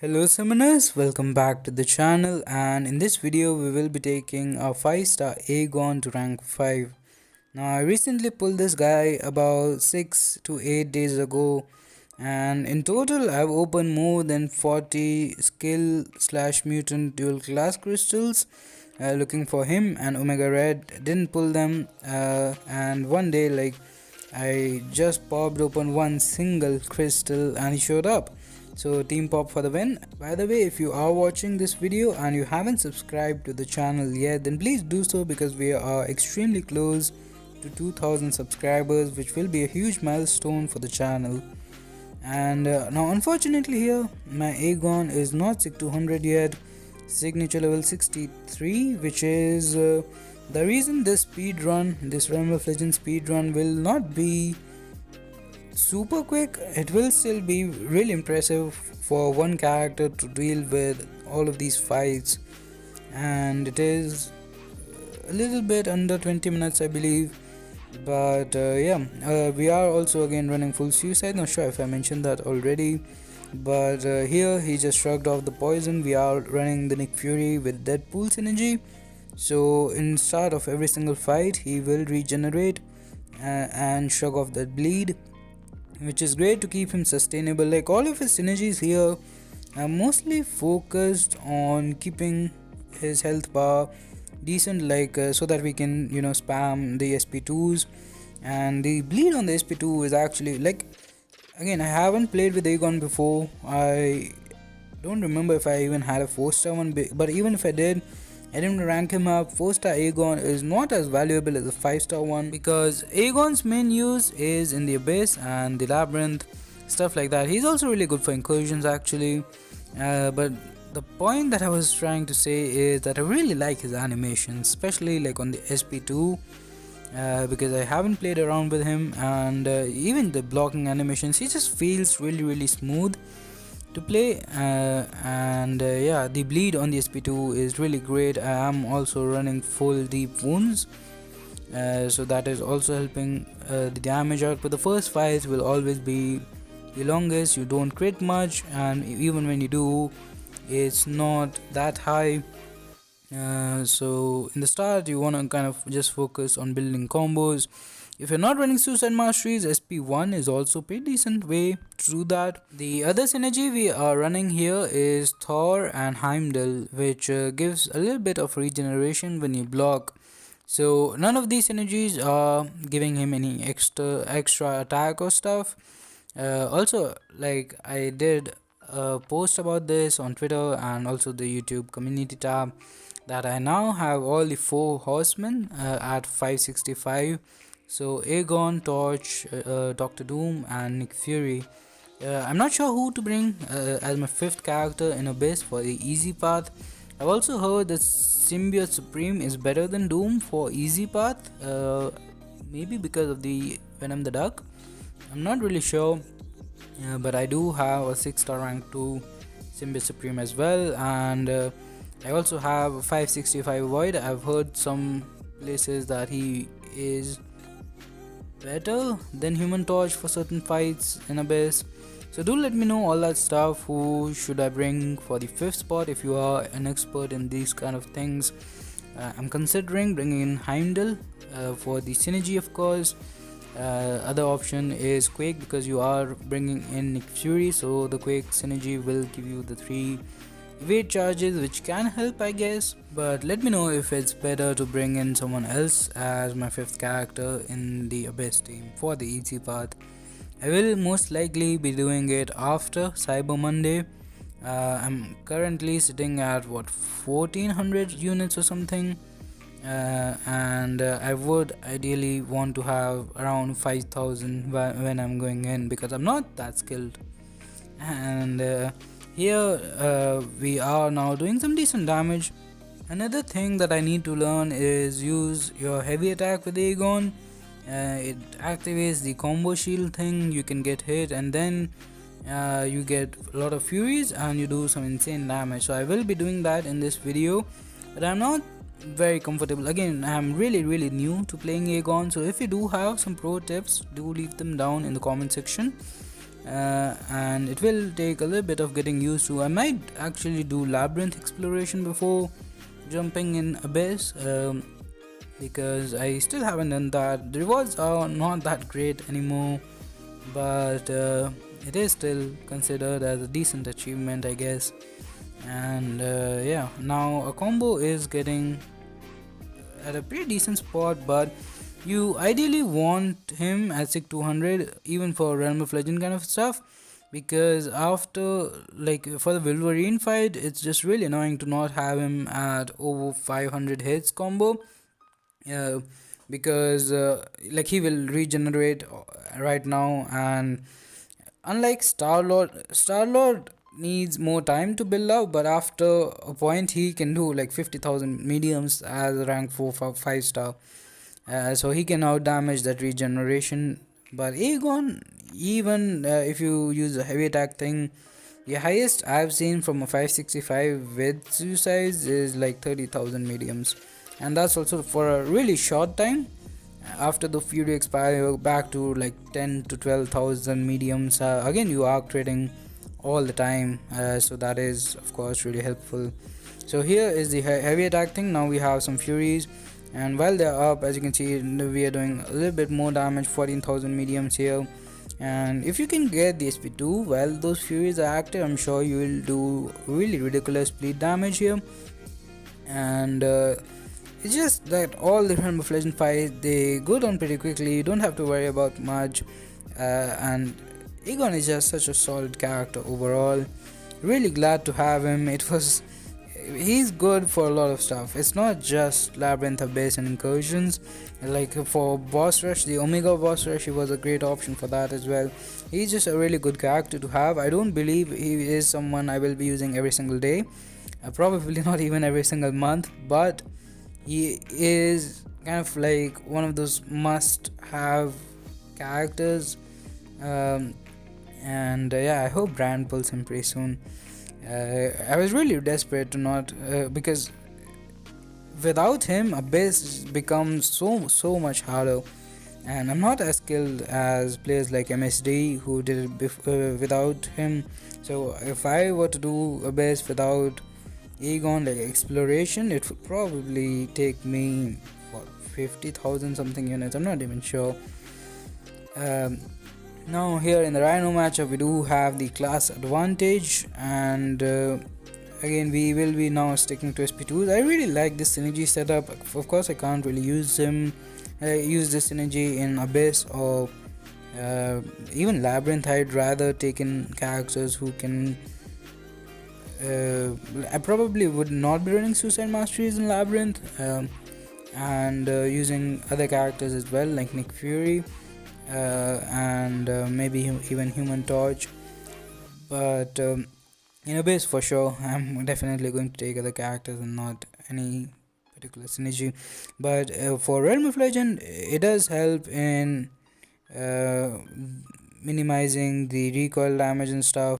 Hello summoners, welcome back to the channel, and in this video we will be taking a 5-star Aegon to rank 5. Now I recently pulled this guy about 6 to 8 days ago, and in total I've opened more than 40 skill slash mutant dual class crystals looking for him, and Omega Red didn't pull them, and one day I just popped open one single crystal and he showed up. So team pop for the win. By the way, if you are watching this video and you haven't subscribed to the channel yet, then please do so because we are extremely close to 2000 subscribers, which will be a huge milestone for the channel. And now unfortunately here my Aegon is not Sig 200 yet, signature level 63, which is the reason this Realm of Legends speedrun will not be super quick. It will still be really impressive for one character to deal with all of these fights, and it is a little bit under 20 minutes I believe. But we are also again running full suicide. Not sure if I mentioned that already, but here he just shrugged off the poison. We are running the Nick Fury with Deadpool synergy, so in start of every single fight he will regenerate and shrug off that bleed, which is great to keep him sustainable. Like all of his synergies here are mostly focused on keeping his health bar decent, so that we can spam the SP2s, and the bleed on the SP2 is actually again, I haven't played with Aegon before. I don't remember if I even had a 4-star one, but even if I did, I didn't rank him up. 4-star Aegon is not as valuable as a 5-star one because Aegon's main use is in the Abyss and the Labyrinth, stuff like that. He's also really good for incursions actually, but the point that I was trying to say is that I really like his animations, especially like on the SP2, because I haven't played around with him, and even the blocking animations, he just feels really smooth to play, and the bleed on the SP2 is really great. I am also running full deep wounds, so that is also helping the damage out, but the first fights will always be the longest. You don't crit much, and even when you do, it's not that high. So in the start you want to kind of just focus on building combos. If you're not running Suicide Masteries, SP1 is also a pretty decent way to do that. The other synergy we are running here is Thor and Heimdall, which gives a little bit of regeneration when you block. So none of these synergies are giving him any extra attack or stuff. Also, like I did a post about this on Twitter and also the YouTube community tab, that I now have all the 4 horsemen at 565. So Aegon, Torch, Doctor Doom and Nick Fury. I'm not sure who to bring as my 5th character in Abyss for the easy path. I've also heard that Symbiote Supreme is better than Doom for easy path, maybe because of the Venom the Duck. I'm not really sure, but I do have a 6-star rank 2 Symbiote Supreme as well, and I also have a 565 Void. I've heard some places that he is better than Human Torch for certain fights in Abyss. So do let me know all that stuff. Who should I bring for the 5th spot if you are an expert in these kind of things? I'm considering bringing in Heimdall for the synergy, of course. Other option is Quake, because you are bringing in Nick Fury, so the Quake synergy will give you the 3 weight charges, which can help I guess. But let me know if it's better to bring in someone else as my 5th character in the Abyss team for the easy path. I will most likely be doing it after Cyber Monday. I'm currently sitting at 1400 units or something, and I would ideally want to have around 5000 when I'm going in, because I'm not that skilled. And here we are now doing some decent damage. Another thing that I need to learn is use your heavy attack with Aegon. It activates the combo shield thing. You can get hit and then you get a lot of furies and you do some insane damage. So I will be doing that in this video, but I'm not very comfortable. Again, I'm really new to playing Aegon, so if you do have some pro tips, do leave them down in the comment section. and it will take a little bit of getting used to. I might actually do labyrinth exploration before jumping in abyss, because I still haven't done that. The rewards are not that great anymore, but it is still considered as a decent achievement, I guess. And yeah, now a combo is getting at a pretty decent spot, but you ideally want him at 200 even for Realm of Legend kind of stuff, because after, like, for the Wolverine fight, it's just really annoying to not have him at over 500 hits combo, uh, because like he will regenerate right now, and unlike Star Lord needs more time to build up, but after a point he can do like 50,000 mediums as a rank 4 5 star. So he can out damage that regeneration. But Aegon, even if you use a heavy attack thing, the highest I've seen from a 565 with suicides is like 30,000 mediums, and that's also for a really short time. After the fury expire, back to like 10 to 12,000 mediums. Again, you are creating all the time, so that is of course really helpful. So here is the heavy attack thing. Now we have some furies, and while they're up, as you can see, we are doing a little bit more damage, 14,000 mediums here. And if you can get the SP2 while those furies are active, I'm sure you will do really ridiculous bleed damage here. And it's just that all the Realm of Legend fights, they go down pretty quickly. You don't have to worry about much, and Aegon is just such a solid character overall. Really glad to have him. He's good for a lot of stuff. It's not just Labyrinth, Abyss and Incursions. Like for boss rush, the Omega boss rush, he was a great option for that as well. He's just a really good character to have. I don't believe he is someone I will be using every single day, probably not even every single month, but he is kind of like one of those must have characters. And yeah, I hope Brand pulls him pretty soon. I was really desperate to not, because without him Abyss becomes so much harder, and I'm not as skilled as players like MSD who did it without him. So if I were to do Abyss without Aegon, like exploration, it would probably take me what, 50,000 something units, I'm not even sure. Now here in the Rhino matchup, we do have the class advantage, and again we will be now sticking to SP2s. I really like this synergy setup. Of course I can't really use this synergy in Abyss or even Labyrinth. I'd rather take in characters who can I probably would not be running Suicide Masteries in Labyrinth, and using other characters as well, like Nick Fury, and maybe even Human Torch. But in Abyss, for sure, I'm definitely going to take other characters and not any particular synergy. But for Realm of Legend, it does help in minimizing the recoil damage and stuff.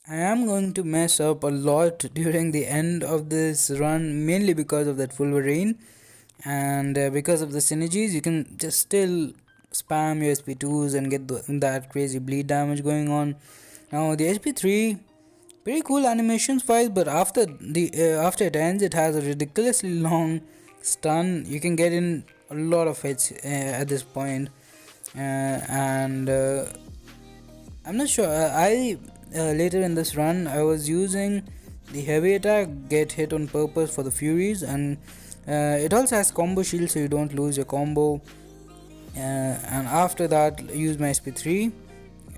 I am going to mess up a lot during the end of this run, mainly because of that Wolverine, and because of the synergies. You can just still spam your SP2s and get that crazy bleed damage going on. Now the SP3, pretty cool animations wise, but after it ends, it has a ridiculously long stun. You can get in a lot of hits at this point, and I'm not sure. I later in this run, I was using the heavy attack, get hit on purpose for the Furies, and it also has combo shield, so you don't lose your combo. And after that, use my SP3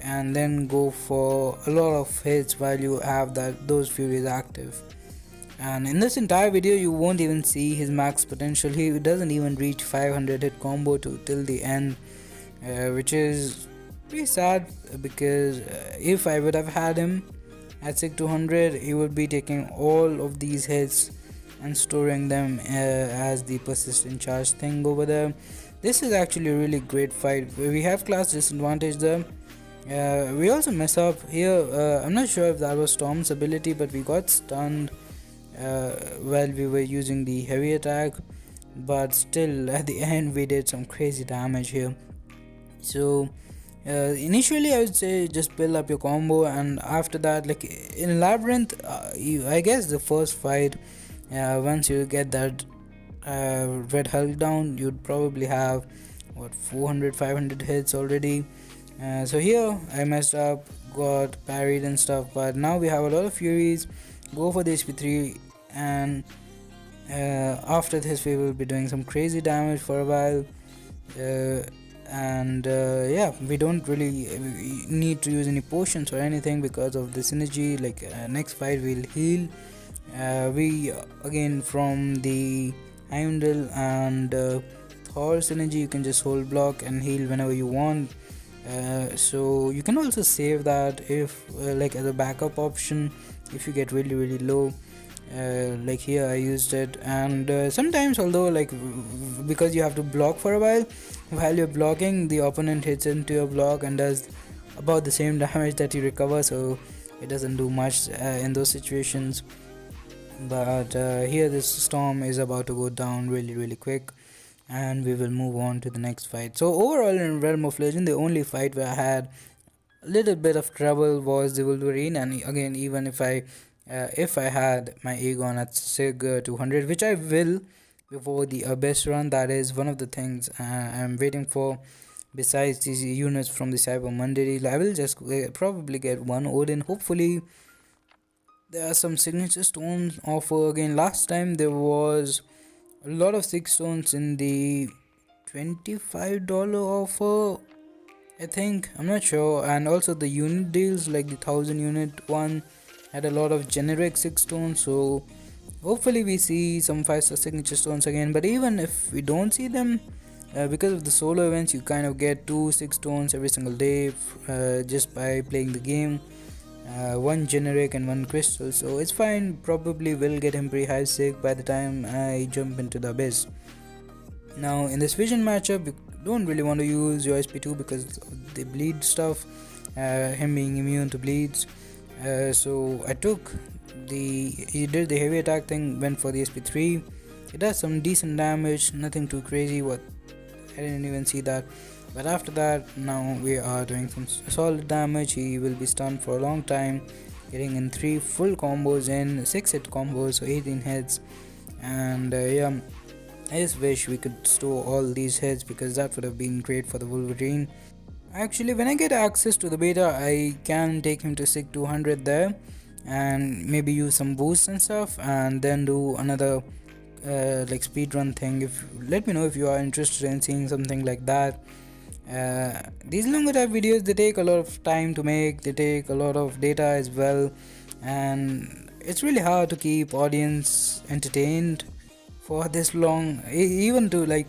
and then go for a lot of hits while you have those Furies active. And in this entire video, you won't even see his max potential. He doesn't even reach 500 hit combo till the end, which is pretty sad, because if I would have had him at 200, he would be taking all of these hits and storing them as the persistent charge thing over there. This is actually a really great fight. We have class disadvantage there. We also mess up here. I'm not sure if that was Storm's ability, but we got stunned while we were using the heavy attack, but still at the end we did some crazy damage here. So Initially I would say just build up your combo, and after that, like in Labyrinth, I guess the first fight, once you get that Red Hulk down, you'd probably have what 400 500 hits already. So here I messed up, got parried and stuff, but now we have a lot of furies. Go for the HP3, and after this we will be doing some crazy damage for a while. uh, and yeah, we don't really need to use any potions or anything because of the synergy. Like next fight we'll heal. We again from the Heimdall and Thor synergy, you can just hold block and heal whenever you want. So you can also save that if like as a backup option if you get really low. Like here I used it, and sometimes, although like because you have to block for a while you're blocking, the opponent hits into your block and does about the same damage that you recover, so it doesn't do much in those situations. But here this storm is about to go down really quick, and we will move on to the next fight. So overall in Realm of Legend, the only fight where I had a little bit of trouble was the Wolverine. And again, even if I had my Aegon at Sig 200, which I will before the Abyss run, that is one of the things I'm waiting for. Besides these units from the Cyber Monday, I will just probably get one Odin. Hopefully there are some signature stones offer. Again, last time there was a lot of 6 stones in the $25 offer, I think. I'm not sure. And also the unit deals, like the 1000 unit one, had a lot of generic 6 stones. So hopefully we see some 5-star signature stones again. But even if we don't see them, because of the solo events, you kind of get 2 6 stones every single day just by playing the game. One generic and one crystal, so it's fine. Probably will get him pretty high sig by the time I jump into the Abyss. Now in this vision matchup, you don't really want to use your SP2 because they bleed stuff, him being immune to bleeds. So I took he did the heavy attack thing, went for the SP3. It does some decent damage, nothing too crazy. What, I didn't even see that. But after that, now we are doing some solid damage. He will be stunned for a long time, getting in 3 full combos in 6 hit combos, so 18 hits. And yeah, I just wish we could store all these hits because that would have been great for the Wolverine. Actually, when I get access to the beta, I can take him to SIG 200 there and maybe use some boosts and stuff, and then do another like speedrun thing. If let me know if you are interested in seeing something like that. These longer type videos, they take a lot of time to make, they take a lot of data as well, and it's really hard to keep audience entertained for this long. Even to like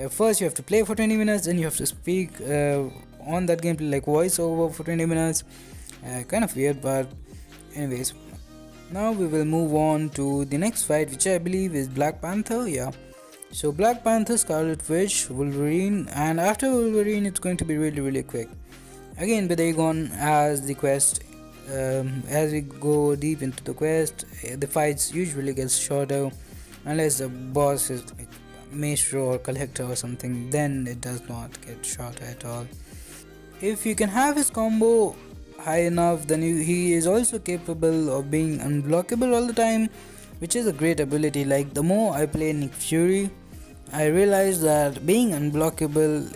first you have to play for 20 minutes, then you have to speak on that gameplay, like voiceover for 20 minutes. Kind of weird, but anyways, now we will move on to the next fight, which I believe is Black Panther. Yeah, so Black Panther, Scarlet Witch, Wolverine, and after Wolverine it's going to be really quick. Again with Aegon as the quest. As we go deep into the quest, the fights usually get shorter unless the boss is like Maestro or Collector or something, then it does not get shorter at all. If you can have his combo high enough, then he is also capable of being unblockable all the time, which is a great ability. Like the more I play Nick Fury, I realize that being unblockable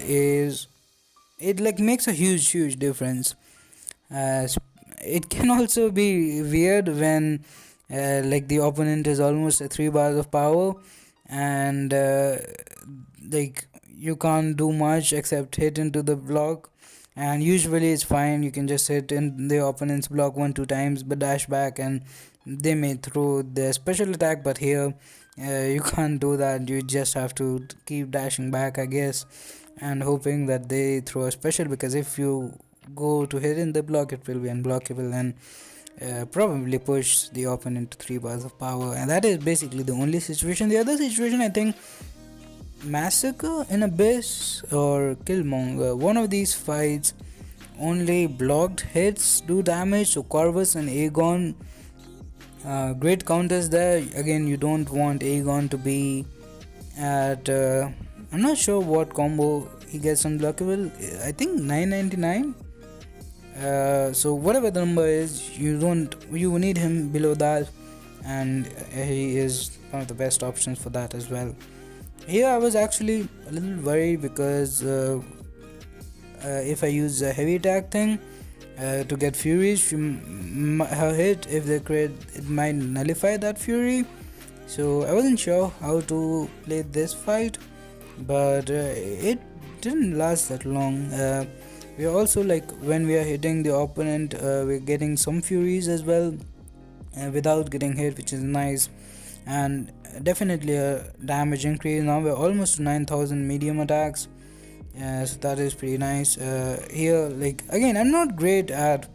it like makes a huge difference. It can also be weird when like the opponent is almost at 3 bars of power, and like you can't do much except hit into the block, and usually it's fine. You can just hit in the opponent's block 1-2 times but dash back and they may throw their special attack. But here you can't do that. You just have to keep dashing back, I guess, and hoping that they throw a special, because if you go to hit in the block, it will be unblockable and probably push the opponent to 3 bars of power. And that is basically the only situation. The other situation, I think Massacre in Abyss or Killmonger, one of these fights, only blocked hits do damage. So Corvus and Aegon, great counters there. Again, you don't want Aegon to be at I'm not sure what combo he gets unblockable. I think 999. So whatever the number is, you need him below that, and he is one of the best options for that as well. Here I was actually a little worried because if I use a heavy attack thing to get furies, her hit, if they crit, it might nullify that fury. So I wasn't sure how to play this fight, but it didn't last that long. We are also, like, when we are hitting the opponent, we're getting some furies as well without getting hit, which is nice, and definitely a damage increase. Now we're almost to 9,000 medium attacks, so that is pretty nice. Here, like, again, I'm not great at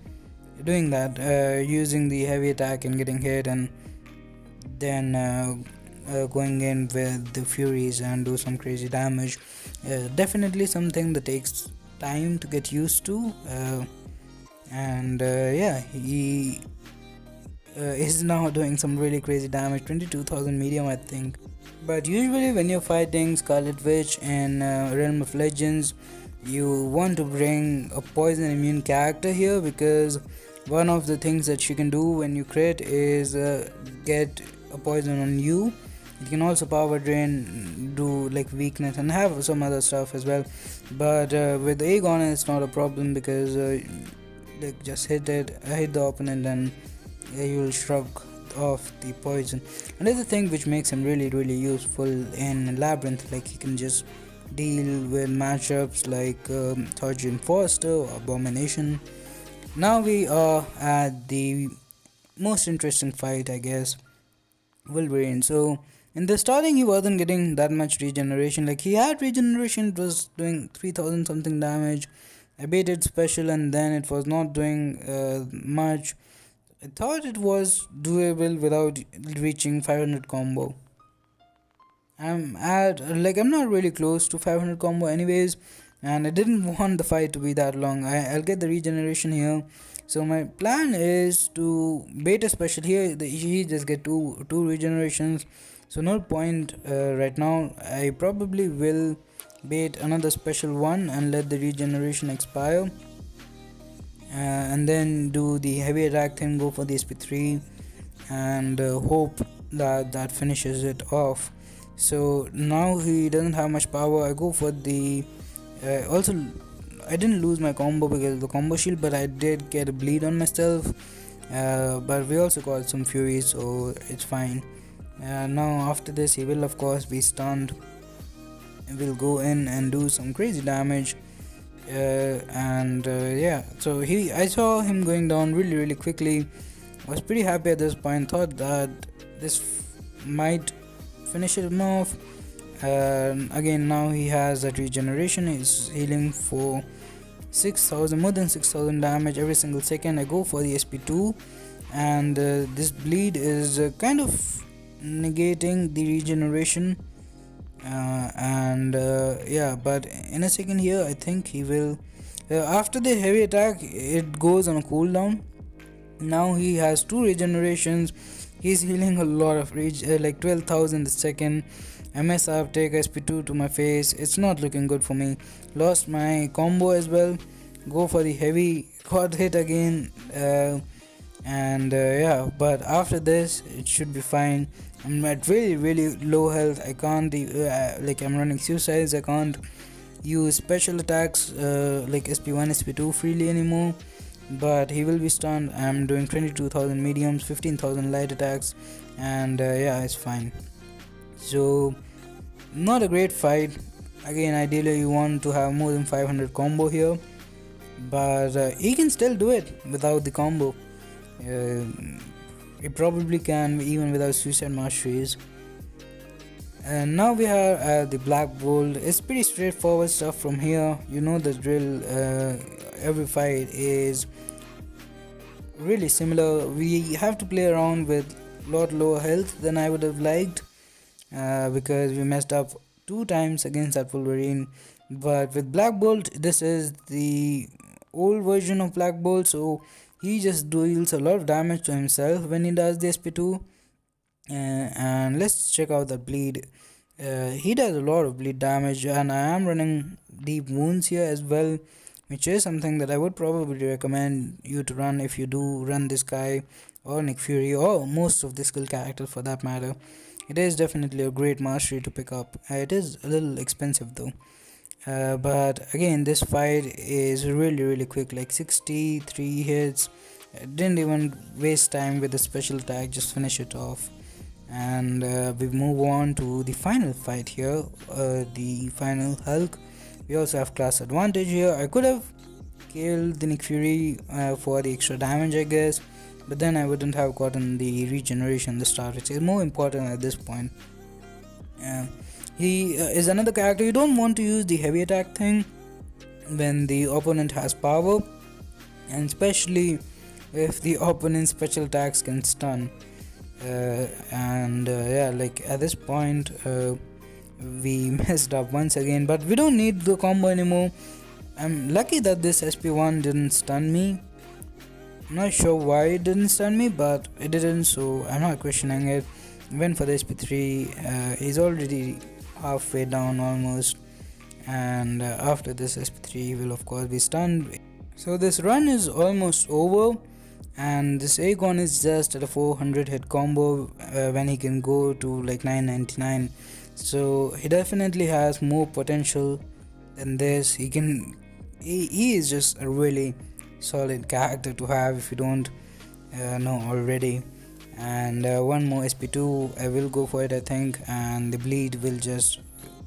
doing that, using the heavy attack and getting hit, and then going in with the furies and do some crazy damage. Definitely something that takes time to get used to, and yeah, he is now doing some really crazy damage, 22,000 medium, I think. But usually when you're fighting Scarlet Witch in Realm of Legends, you want to bring a poison immune character here, because one of the things that she can do when you crit is get a poison on you. It can also power drain, do like weakness, and have some other stuff as well. But with Aegon, it's not a problem, because like, just hit the opponent, and you will shrug off the poison. Another thing which makes him really useful in Labyrinth, like, he can just deal with matchups like Thoughtjin Foster or Abomination. Now we are at the most interesting fight, I guess, Wolverine. So in the starting, he wasn't getting that much regeneration. Like, he had regeneration, it was doing 3000 something damage. I baited special, and then it was not doing much. I thought it was doable without reaching 500 combo. I'm not really close to 500 combo anyways, and I didn't want the fight to be that long. I'll get the regeneration here. So my plan is to bait a special here. He just get two regenerations, so no point right now. I probably will bait another special one and let the regeneration expire, and then do the heavy attack thing, go for the SP3, and hope that finishes it off. So now he doesn't have much power. I go for the also, I didn't lose my combo because of the combo shield, but I did get a bleed on myself, but we also got some fury, so it's fine. Now after this, he will of course be stunned. We'll go in and do some crazy damage, and yeah, so I saw him going down really quickly. I was pretty happy at this point, thought that this might finish him off. Again, now he has that regeneration. He's healing for 6,000, more than 6,000 damage every single second. I go for the SP2, and this bleed is kind of negating the regeneration, and yeah, but in a second here, I think he will, after the heavy attack, it goes on a cooldown. Now he has 2 regenerations. He's healing a lot of like 12,000 a second. I mess up, take SP2 to my face. It's not looking good for me. Lost my combo as well. Go for the heavy, got hit again, and yeah, but after this it should be fine. I'm at really low health. I can't like, I'm running suicides. I can't use special attacks like SP1, SP2 freely anymore, but he will be stunned. I'm doing 22,000 mediums, 15,000 light attacks, and yeah, it's fine. So not a great fight. Again, ideally you want to have more than 500 combo here, but he can still do it without the combo. He probably can even without suicide masteries. And now we are at the Black Bolt. It's pretty straightforward stuff from here. You know the drill. Every fight is really similar. We have to play around with a lot lower health than I would have liked, because we messed up 2 times against that Wolverine. But with Black Bolt, this is the old version of Black Bolt, so he just deals a lot of damage to himself when he does the SP2. And let's check out the bleed. He does a lot of bleed damage, and I am running deep wounds here as well, which is something that I would probably recommend you to run if you do run this guy or Nick Fury or most of the skill characters for that matter. It is definitely a great mastery to pick up. It is a little expensive though. But again, this fight is really quick, like 63 hits. I didn't even waste time with a special attack, just finish it off. And we move on to the final fight here, the final Hulk. We also have class advantage here. I could have killed the Nick Fury for the extra damage, I guess, but then I wouldn't have gotten the regeneration, the start, which is more important at this point. He is another character. You don't want to use the heavy attack thing when the opponent has power, and especially if the opponent's special attacks can stun. Yeah, like at this point we messed up once again, but we don't need the combo anymore. I'm lucky that this SP1 didn't stun me. I'm not sure why it didn't stun me, but it didn't, so I'm not questioning it. Went for the SP3. He's already halfway down almost, and after this SP3 he will of course be stunned. So this run is almost over, and this Aegon is just at a 400 hit combo when he can go to like 999. So he definitely has more potential than this. He is just a really solid character to have if you don't know already. And one more SP2, I will go for it I think, and the bleed will just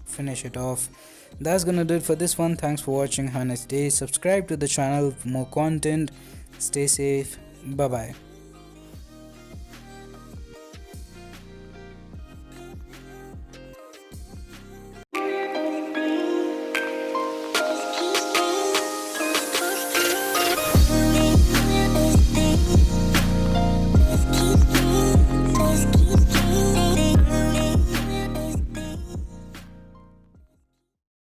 finish it off. That's gonna do it for this one. Thanks for watching. Have a nice day. Subscribe to the channel for more content. Stay safe. Bye bye.